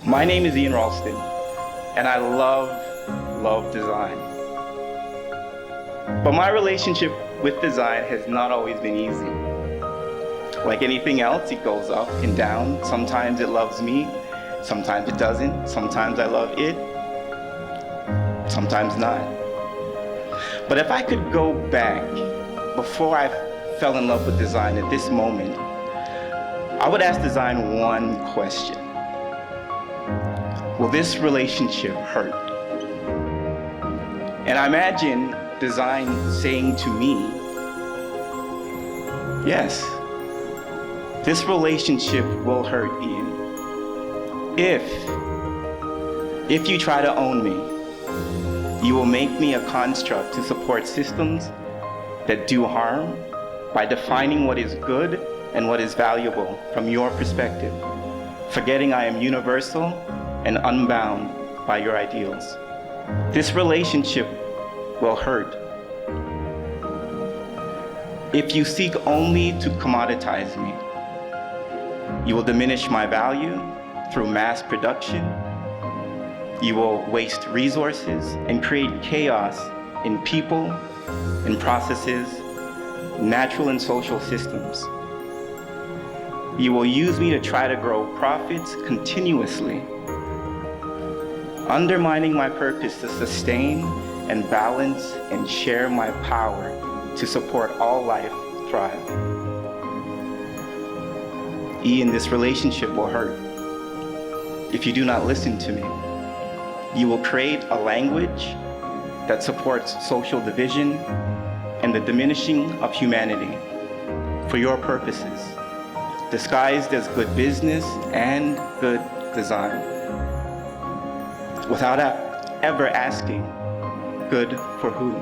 My name is Rolston, and I love design. But my relationship with design has not always been easy. Like anything else, it goes up and down. Sometimes it loves me, sometimes it doesn't. Sometimes I love it, sometimes not. But if I could go back before I fell in love with design at this moment, I would ask design one question. Will this relationship hurt? And I imagine design saying to me, yes, this relationship will hurt, Ian. If you try to own me, you will make me a construct to support systems that do harm by defining what is good and what is valuable from your perspective, forgetting I am universal and unbound by your ideals. This relationship will hurt if you seek only to commoditize me. You will diminish my value through mass production. You will waste resources and create chaos in people, in processes, natural and social systems. You will use me to try to grow profits continuously, undermining my purpose to sustain and balance and share my power to support all life thrive. Ian, this relationship will hurt if you do not listen to me. You will create a language that supports social division and the diminishing of humanity for your purposes, disguised as good business and good design, without ever asking, good for who?